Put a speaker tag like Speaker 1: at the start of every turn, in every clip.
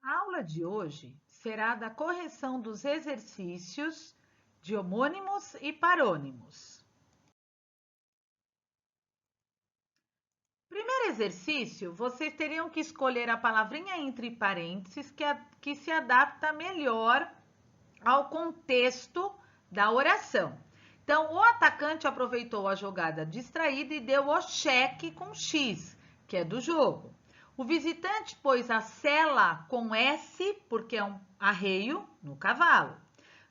Speaker 1: A aula de hoje será da correção dos exercícios de homônimos e parônimos. Primeiro exercício, vocês teriam que escolher a palavrinha entre parênteses que se adapta melhor ao contexto da oração. Então, o atacante aproveitou a jogada distraída e deu o cheque com X, que é do jogo. O visitante pôs a sela com S, porque é um arreio, no cavalo.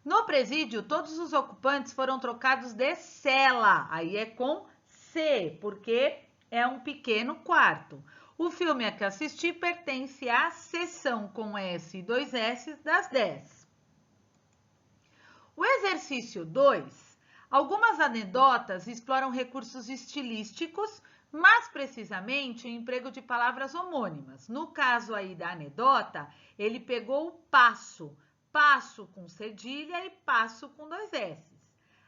Speaker 1: No presídio, todos os ocupantes foram trocados de cela, aí é com C, porque é um pequeno quarto. O filme a que assisti pertence à sessão com S e 2 S das 10. O exercício 2. Algumas anedotas exploram recursos estilísticos, mais precisamente o emprego de palavras homônimas. No caso aí da anedota, ele pegou o passo, passo com cedilha e passo com 2 S.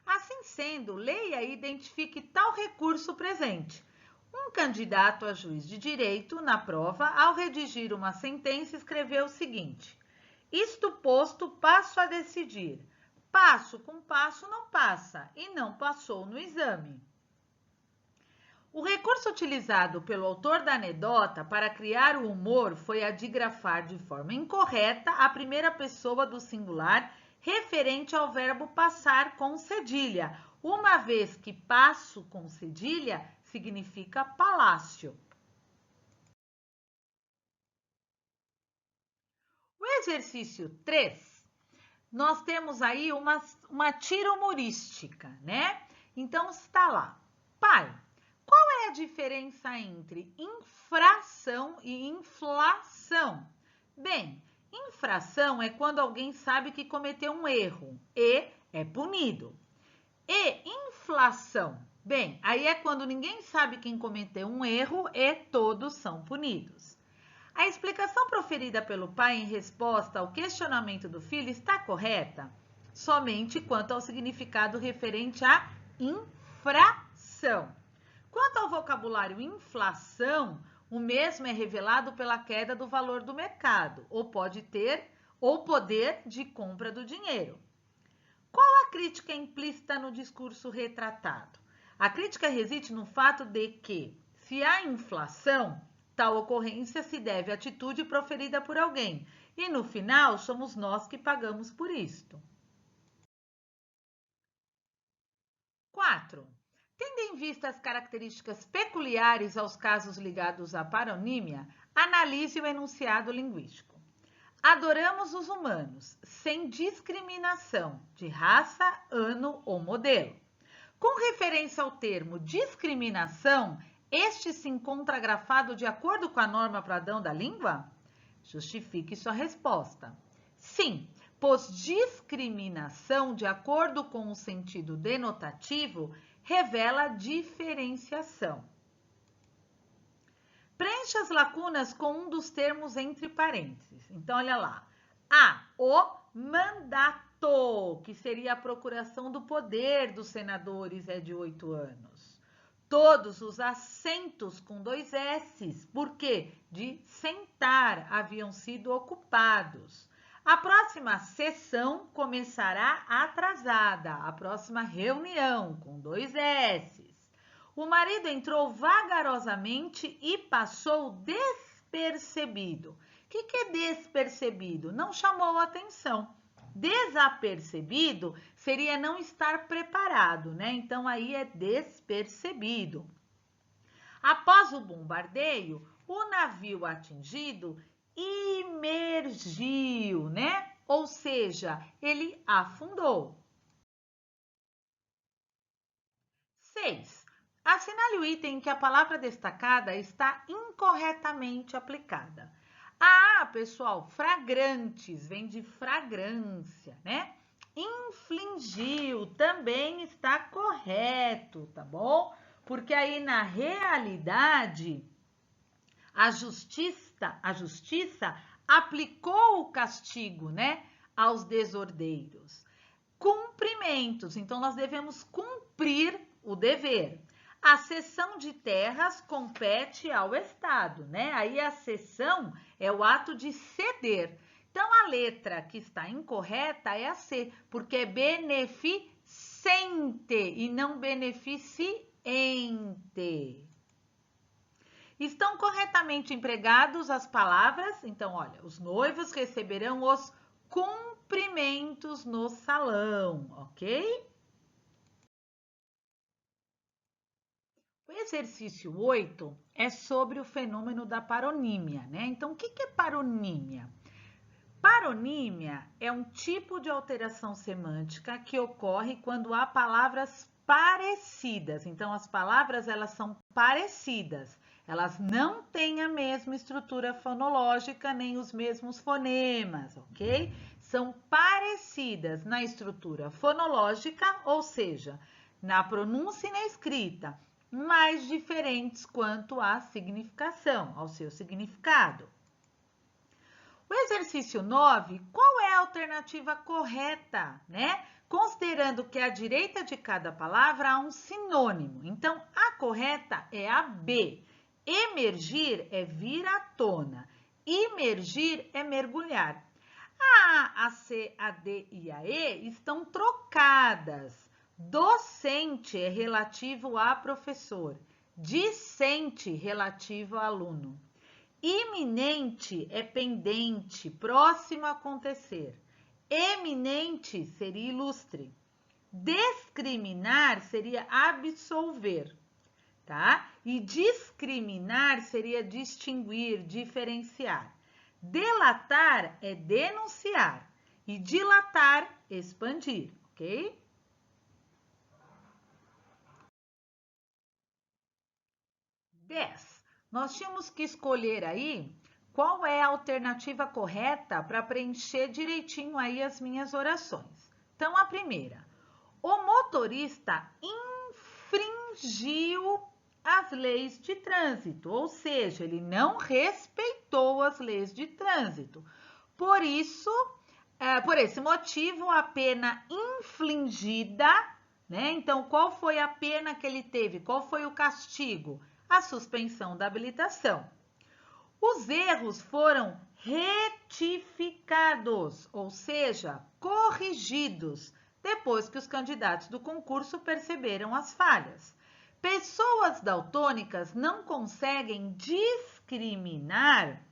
Speaker 1: Assim sendo, leia e identifique tal recurso presente. Um candidato a juiz de direito, na prova, ao redigir uma sentença, escreveu o seguinte: isto posto, passo a decidir. Passo com passo não passa e não passou no exame. O recurso utilizado pelo autor da anedota para criar o humor foi a de grafar de forma incorreta a primeira pessoa do singular referente ao verbo passar com cedilha, uma vez que passo com cedilha significa palácio. O exercício 3. Nós temos aí uma tira humorística, né? Então, está lá. Pai, qual é a diferença entre infração e inflação? Bem, infração é quando alguém sabe que cometeu um erro e é punido. E inflação? Bem, aí é quando ninguém sabe quem cometeu um erro e todos são punidos. A explicação proferida pelo pai em resposta ao questionamento do filho está correta somente quanto ao significado referente à infração. Quanto ao vocabulário inflação, o mesmo é revelado pela queda do valor do mercado, ou poder de compra do dinheiro. Qual a crítica implícita no discurso retratado? A crítica reside no fato de que, se há inflação, tal ocorrência se deve à atitude proferida por alguém, e no final somos nós que pagamos por isto. 4. Tendo em vista as características peculiares aos casos ligados à paronímia, analise o enunciado linguístico. Adoramos os humanos, sem discriminação de raça, ano ou modelo. Com referência ao termo discriminação, este se encontra grafado de acordo com a norma padrão da língua? Justifique sua resposta. Sim, pois discriminação, de acordo com o sentido denotativo, revela diferenciação. Preencha as lacunas com um dos termos entre parênteses. Então, olha lá. O mandato, que seria a procuração do poder dos senadores, é de 8 anos. Todos os assentos com 2 S's, porque de sentar haviam sido ocupados. A próxima sessão começará atrasada, a próxima reunião com 2 S's. O marido entrou vagarosamente e passou despercebido. O que é despercebido? Não chamou atenção. Desapercebido seria não estar preparado, né? Então, aí é despercebido. Após o bombardeio, o navio atingido imergiu, né? Ou seja, ele afundou. 6. Assinale o item em que a palavra destacada está incorretamente aplicada. Pessoal, fragrantes vem de fragrância, né? Infligiu também está correto, tá bom? Porque aí na realidade a justiça aplicou o castigo, né, aos desordeiros. Cumprimentos, então nós devemos cumprir o dever. A cessão de terras compete ao Estado, né? Aí a cessão é o ato de ceder. Então, a letra que está incorreta é a C, porque é beneficente e não beneficiente. Estão corretamente empregados as palavras? Então, olha, os noivos receberão os cumprimentos no salão, ok? O exercício 8 é sobre o fenômeno da paronímia, né? Então, o que é paronímia? Paronímia é um tipo de alteração semântica que ocorre quando há palavras parecidas. Então, as palavras elas são parecidas. Elas não têm a mesma estrutura fonológica nem os mesmos fonemas, ok? São parecidas na estrutura fonológica, ou seja, na pronúncia e na escrita, mas diferentes quanto à significação, ao seu significado. O exercício 9, qual é a alternativa correta, né? Considerando que à direita de cada palavra há um sinônimo. Então, a correta é a B. Emergir é vir à tona. Imergir é mergulhar. A A, C, a D e a E estão trocadas. Docente é relativo a professor. Discente, relativo a aluno. Iminente é pendente, próximo a acontecer. Eminente seria ilustre. Discriminar seria absolver, tá? E discriminar seria distinguir, diferenciar. Delatar é denunciar e dilatar, expandir, ok? 10. Nós tínhamos que escolher aí qual é a alternativa correta para preencher direitinho aí as minhas orações. Então, a primeira. O motorista infringiu as leis de trânsito, ou seja, ele não respeitou as leis de trânsito. Por isso, por esse motivo, a pena infligida, né? Então, qual foi a pena que ele teve? Qual foi o castigo? A suspensão da habilitação. Os erros foram retificados, ou seja, corrigidos, depois que os candidatos do concurso perceberam as falhas. Pessoas daltônicas não conseguem discriminar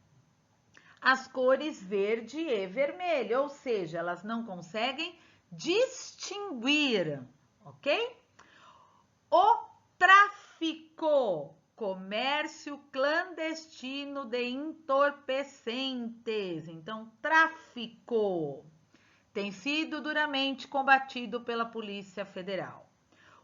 Speaker 1: as cores verde e vermelho, ou seja, elas não conseguem distinguir, ok? O tráfico, comércio clandestino de entorpecentes. Então, tráfico tem sido duramente combatido pela Polícia Federal.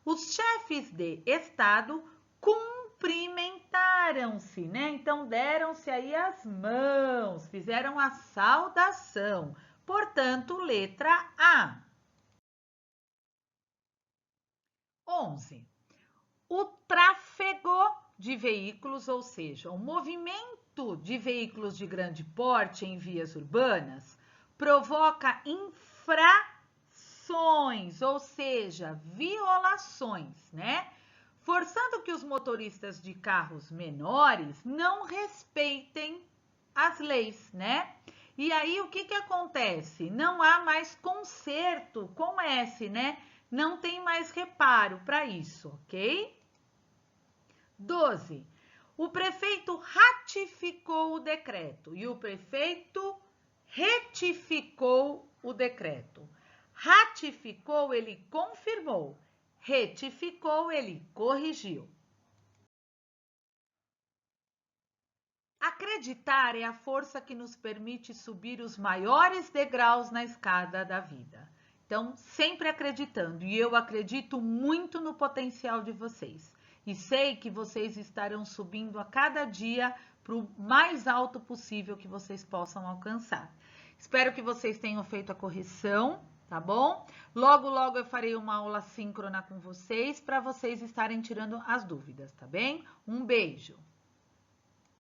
Speaker 1: Os chefes de Estado cumprimentaram-se, né? Então, deram-se aí as mãos, fizeram a saudação. Portanto, letra A. 11. O tráfego de veículos, ou seja, o movimento de veículos de grande porte em vias urbanas, provoca infrações, ou seja, violações, né? Forçando que os motoristas de carros menores não respeitem as leis, né? E aí, o que acontece? Não há mais conserto com S, né? Não tem mais reparo para isso, ok? 12. O prefeito ratificou o decreto e o prefeito retificou o decreto. Ratificou, ele confirmou. Retificou, ele corrigiu. Acreditar é a força que nos permite subir os maiores degraus na escada da vida. Então, sempre acreditando. E eu acredito muito no potencial de vocês. E sei que vocês estarão subindo a cada dia para o mais alto possível que vocês possam alcançar. Espero que vocês tenham feito a correção, tá bom? Logo, logo eu farei uma aula síncrona com vocês para vocês estarem tirando as dúvidas, tá bem? Um beijo!